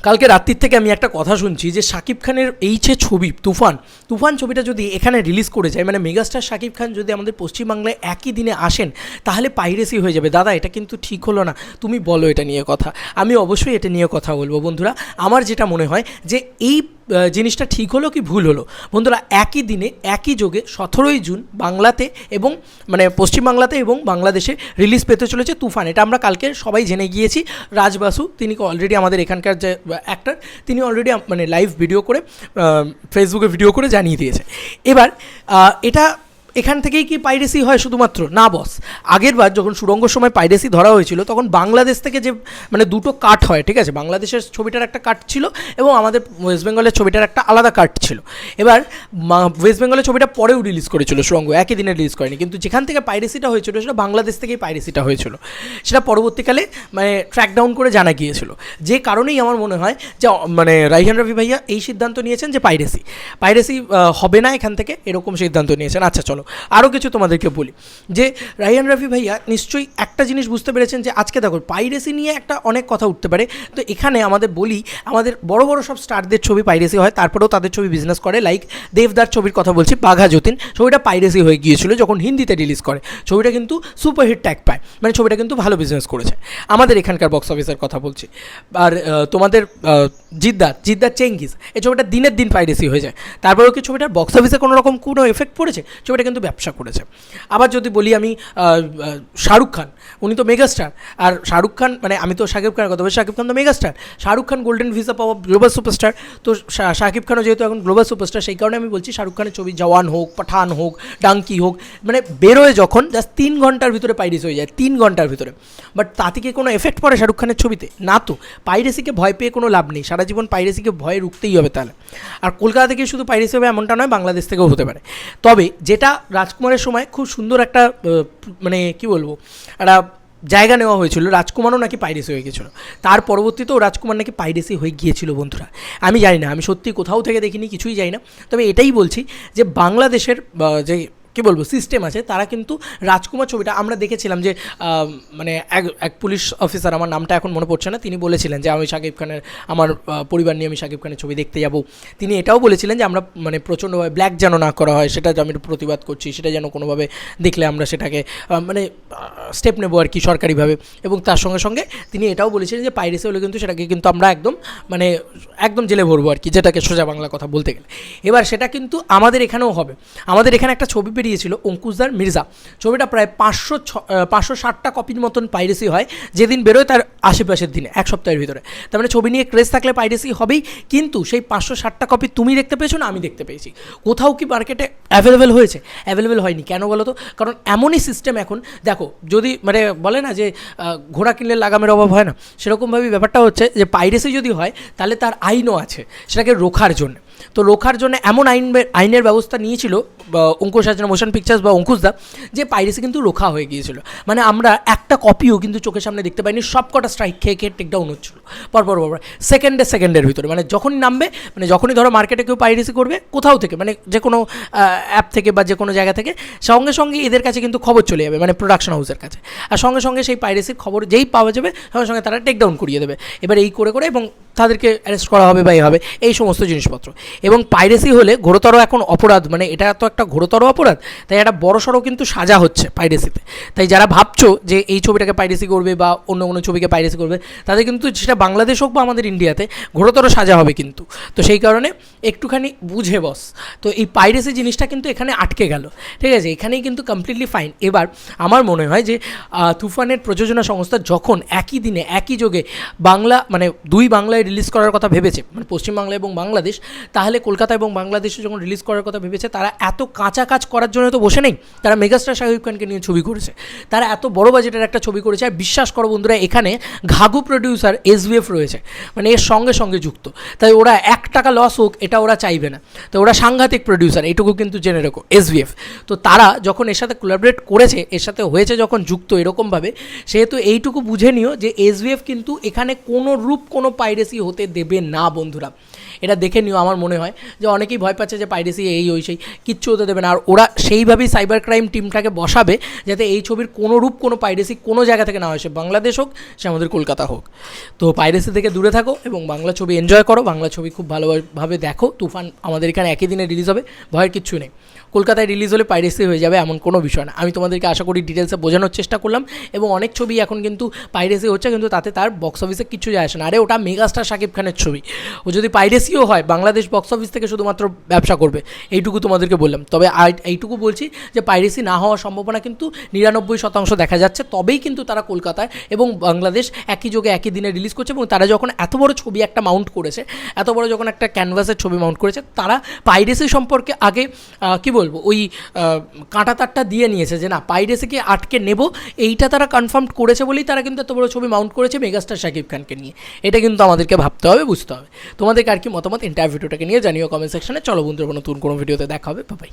কালকে রাত্রির থেকে আমি একটা কথা শুনছি যে শাকিব খানের এই যে ছবি তুফান ছবিটা যদি এখানে রিলিজ করে যায়, মানে মেগাস্টার শাকিব খান যদি আমাদের পশ্চিমবাংলায় একই দিনে আসেন, তাহলে পাইরেসি হয়ে যাবে। দাদা, এটা কিন্তু ঠিক হলো না। তুমি বলো এটা নিয়ে কথা। আমি অবশ্যই এটা নিয়ে কথা বলবো বন্ধুরা। আমার যেটা মনে হয় যে এই জিনিসটা ঠিক হলো কি ভুল হলো বন্ধুরা, একই দিনে একই যোগে 17ই জুন বাংলাতে এবং মানে পশ্চিমবাংলাতে এবং বাংলাদেশে রিলিজ পেতে চলেছে তুফান। এটা আমরা কালকে সবাই জেনে গিয়েছি। রাজ বাসু তিনি অলরেডি আমাদের এখানকার যে অ্যাক্টর, তিনি অলরেডি মানে লাইভ ভিডিও করে ফেসবুকে ভিডিও করে জানিয়ে দিয়েছে। এবার এটা এখান থেকেই কি পাইরেসি হয় শুধুমাত্র? না বস, আগের বার যখন সুড়ঙ্গর সময় পাইরেসি ধরা হয়েছিল তখন বাংলাদেশ থেকে যে মানে দুটো কাট হয়, ঠিক আছে, বাংলাদেশের ছবিটার একটা কাট ছিল এবং আমাদের ওয়েস্ট বেঙ্গলের ছবিটার একটা আলাদা কাট ছিল। এবার ওয়েস্ট বেঙ্গলের ছবিটা পরেও রিলিজ করেছিল সুড়ঙ্গ, একই দিনে রিলিজ করেনি, কিন্তু যেখান থেকে পাইরেসিটা হয়েছিল সেটা বাংলাদেশ থেকেই পাইরেসিটা হয়েছিল। সেটা পরবর্তীকালে মানে ট্র্যাক ডাউন করে জানা গিয়েছিল, যে কারণেই আমার মনে হয় যে মানে রাইহান রাফি ভাইয়া এই সিদ্ধান্ত নিয়েছেন যে পাইরেসি হবে না এখান থেকে, এরকম সিদ্ধান্ত নিয়েছেন। আচ্ছা চলো আরও কিছু তোমাদেরকে বলি যে রাইহান রাফি ভাইয়া নিশ্চয়ই একটা জিনিস বুঝতে পেরেছেন যে আজকে দেখো পাইরেসি নিয়ে একটা অনেক কথা উঠতে পারে। তো এখানে আমাদের বলি, আমাদের বড় বড় সব স্টারদের ছবি পাইরেসি হয়, তারপরেও তাদের ছবি বিজনেস করে। লাইক দেবদার ছবির কথা বলছি, বাঘা যতীন ছবিটা পাইরেসি হয়ে গিয়েছিল যখন হিন্দিতে রিলিজ করে, ছবিটা কিন্তু সুপারহিট ট্যাগ পায়, মানে ছবিটা কিন্তু ভালো বিজনেস করেছে। আমাদের এখানকার বক্স অফিসের কথা বলছি। আর তোমাদের জিদ্দার চেঙ্গিস, এই ছবিটা দিনের দিন পাইরেসি হয়ে যায়, তারপরেও কি ছবিটার বক্স অফিসে কোনো রকম কোনো এফেক্ট পড়েছে? ছবিটা কিন্তু ব্যবসা করেছে। আবার যদি বলি আমি শাহরুখ খান, উনি তো মেগাস্টার, আর শাহরুখ খান মানে আমি তো শাকিব খানের কথা বলছি, শাকিব খান তো megastar, Shahrukh Khan golden visa পাওয়া গ্লোবাল সুপারস্টার, তো শাকিব খানও যেহেতু এখন গ্লোবাল সুপারস্টার, সেই কারণে আমি বলছি শাহরুখ খানের ছবি জওয়ান হোক, পাঠান হোক, ডাঙ্কি হোক, মানে বেরোয় যখন জাস্ট 3 ঘন্টার ভিতরে পাইরেসি হয়ে যায়, 3 ঘন্টার ভিতরে। বাট তাতে কি কোনো এফেক্ট পড়ে শাহরুখ খানের ছবিতে? না তো। পাইরেসিকে ভয় পেয়ে কোনো লাভ নেই, সারা জীবন পাইরেসিকে ভয়ে রুখতেই হবে তাহলে। আর কলকাতা থেকে শুধু পাইরেসি হবে এমনটা নয়, বাংলাদেশ থেকেও হতে পারে। তবে যেটা রাজকুমারের সময় খুব সুন্দর একটা মানে কি বলবো, একটা জায়গা নেওয়া হয়েছিল, রাজকুমারও নাকি পাইরেসি হয়ে গিয়েছিল, তার পরবর্তীতেও রাজকুমার নাকি পাইরেসি হয়ে গিয়েছিল বন্ধুরা। আমি জানি না, আমি সত্যি কোথাও থেকে দেখিনি, কিছুই জানি না, তবে এটাই বলছি যে বাংলাদেশের যে কী বলবো সিস্টেম আছে, তারা কিন্তু রাজকুমার ছবিটা আমরা দেখেছিলাম যে মানে এক পুলিশ অফিসার, আমার নামটা এখন মনে পড়ছে না, তিনি বলেছিলেন যে আমি শাকিব খানের, আমার পরিবার নিয়ে আমি শাকিব খানের ছবি দেখতে যাব। তিনি এটাও বলেছিলেন যে আমরা মানে প্রচণ্ডভাবে ব্ল্যাক যেন না করা হয়, সেটা আমি প্রতিবাদ করছি, সেটা যেন কোনোভাবে দেখলে আমরা সেটাকে মানে স্টেপ নেবো আর কি সরকারিভাবে। এবং তার সঙ্গে সঙ্গে তিনি এটাও বলেছিলেন যে পাইরেসি হলে কিন্তু সেটাকে কিন্তু আমরা একদম জেলে ভরবো আর কি, যেটাকে সোজা বাংলা কথা বলতে গেলে। এবার সেটা কিন্তু আমাদের এখানেও হবে। আমাদের এখানে একটা ছবি বেরিয়েছিল অঙ্কুশদার মির্জা, ছবিটা প্রায় 560টা কপির মতন পাইরেসি হয় যেদিন বেরোয় তার আশেপাশের দিনে, এক সপ্তাহের ভিতরে। তার মানে ছবি নিয়ে ক্রেজ থাকলে পাইরেসি হবেই, কিন্তু সেই 560টা কপি তুমি দেখতে পেয়েছো না আমি দেখতে পেয়েছি, কোথাও কি মার্কেটে অ্যাভেলেবেল হয়েছে? অ্যাভেলেবেল হয়নি। কেন বলো তো? কারণ এমনই সিস্টেম এখন। দেখো, যদি মানে বলে না যে ঘোড়া কিনলে লাগামের অভাব হয় না, সেরকমভাবেই ব্যাপারটা হচ্ছে যে পাইরেসি যদি হয় তাহলে তার আইনও আছে সেটাকে রোখার জন্য। তো রোখার জন্য এমন আইনের ব্যবস্থা নিয়েছিল অঙ্কুশ সাজনা মোশন পিকচার্স বা অঙ্কুশদা, যে পাইরেসি কিন্তু রোখা হয়ে গিয়েছিল। মানে আমরা একটা কপিও কিন্তু চোখের সামনে দেখতে পাইনি, সব কটা স্ট্রাইক খেয়ে টেকডাউন হচ্ছিল পরপর সেকেন্ডের ভিতরে। মানে যখনই নামবে, মানে যখনই ধরো মার্কেটে কেউ পাইরেসি করবে কোথাও থেকে, মানে যে কোনো অ্যাপ থেকে বা যে কোনো জায়গা থেকে, সঙ্গে সঙ্গে এদের কাছে কিন্তু খবর চলে যাবে, মানে প্রোডাকশন হাউসের কাছে। আর সঙ্গে সঙ্গে সেই পাইরেসির খবর যেই পাওয়া যাবে সঙ্গে সঙ্গে তারা টেকডাউন করিয়ে দেবে। এবার এই করে এবং তাদেরকে অ্যারেস্ট করা হবে বা হবে এই সমস্ত জিনিসপত্র। এবং পাইরেসি হলে ঘোরতর এখন অপরাধ, মানে এটা তো একটা ঘোরতর অপরাধ, তাই একটা বড়সড় কিন্তু সাজা হচ্ছে পাইরেসিতে। তাই যারা ভাবছো যে এই ছবিটাকে পাইরেসি করবে বা অন্য কোনো ছবিকে পাইরেসি করবে, তাদের কিন্তু সেটা বাংলাদেশ হোক বা আমাদের ইন্ডিয়াতে ঘোরতর সাজা হবে কিন্তু। তো সেই কারণে একটুখানি বুঝে বস। তো এই পাইরেসি জিনিসটা কিন্তু এখানে আটকে গেল, ঠিক আছে, এখানেই কিন্তু কমপ্লিটলি ফাইন। এবার আমার মনে হয় যে তুফানের প্রযোজনা সংস্থা যখন একই দিনে একই যোগে বাংলা মানে দুই বাংলায় রিলিজ করার কথা ভেবেছে, মানে পশ্চিমবাংলা এবং বাংলাদেশ, তাহলে কলকাতা এবং বাংলাদেশে যখন রিলিজ করার কথা ভেবেছে, তারা এত কাঁচা কাজ করার জন্য তো বসে নেই। তারা মেগাস্টার শাকিব খানকে নিয়ে ছবি করেছে, তারা এত বড় বাজেটের একটা ছবি করেছে। আর বিশ্বাস করো বন্ধুরা, এখানে ঘাঘু প্রডিউসার SVF রয়েছে, মানে এর সঙ্গে সঙ্গে যুক্ত। তাই ওরা 1 টাকা লস হোক এটা ওরা চাইবে না। তো ওরা সাংঘাতিক প্রডিউসার, এইটুকু কিন্তু জেনে রেখো, SVF। তো তারা যখন এর সাথে কোলাবরেট করেছে, এর সাথে হয়েছে যখন যুক্ত এরকমভাবে, সেহেতু এইটুকু বুঝে নিও যে SVF কিন্তু এখানে কোনো রূপ কোনো পাইরেসি হতে দেবে না বন্ধুরা। এটা দেখে নিও। আমার মনে মনে হয় যে অনেকেই ভয় পাচ্ছে যে পাইরেসি এই ওই সেই কিচ্ছু হতে দেবে না, আর ওরা সেইভাবেই সাইবার ক্রাইম টিমটাকে বসাবে যাতে এই ছবির কোনো রূপ কোনো পাইরেসি কোনো জায়গা থেকে না হয়, সে বাংলাদেশ হোক সে আমাদের কলকাতা হোক। তো পাইরেসি থেকে দূরে থাকো এবং বাংলা ছবি এনজয় করো, বাংলা ছবি খুব ভালোভাবে দেখো। তুফান আমাদের এখানে একই দিনে রিলিজ হবে, ভয়ের কিচ্ছু নেই। কলকাতায় রিলিজ হলে পাইরেসি হয়ে যাবে এমন কোনো বিষয় না। আমি তোমাদেরকে আশা করি ডিটেলসে বোঝানোর চেষ্টা করলাম, এবং অনেক ছবি এখন কিন্তু পাইরেসি হচ্ছে কিন্তু তাতে তার বক্স অফিসে কিছু যায় আসে না। আরে ওটা মেগাস্টার শাকিব খানের ছবি, ও যদি পাইরেসিও হয় বাংলাদেশ বক্স অফিস থেকে শুধুমাত্র ব্যবসা করবে, এইটুকু তোমাদেরকে বললাম। তবে এইটুকু বলছি যে পাইরেসি না হওয়ার সম্ভাবনা কিন্তু 99% দেখা যাচ্ছে, তবেই কিন্তু তারা কলকাতায় এবং বাংলাদেশ একই যোগে একই দিনে রিলিজ করছে। এবং তারা যখন এত বড় ছবি একটা মাউন্ট করেছে, এত বড় যখন একটা ক্যানভাসের ছবি মাউন্ট করেছে, তারা পাইরেসি সম্পর্কে আগে কী বলবো ওই কাঁটা তারটা দিয়ে নিয়েছে যে না পাইরেসিকে আটকে নেব, এইটা তারা কনফার্ম করেছে বলেই তারা কিন্তু এত বড় ছবি মাউন্ট করেছে মেগাস্টার শাকিব খানকে নিয়ে। এটা কিন্তু আমাদেরকে ভাবতে হবে, বুঝতে হবে। তোমাদেরকে আর কি মতামত এন্টায়ার ভিডিওটাকে নিয়ে জানিও কমেন্ট সেকশনে। চলো বন্ধুরা, নতুন কোনো ভিডিওতে দেখা হবে, বাই।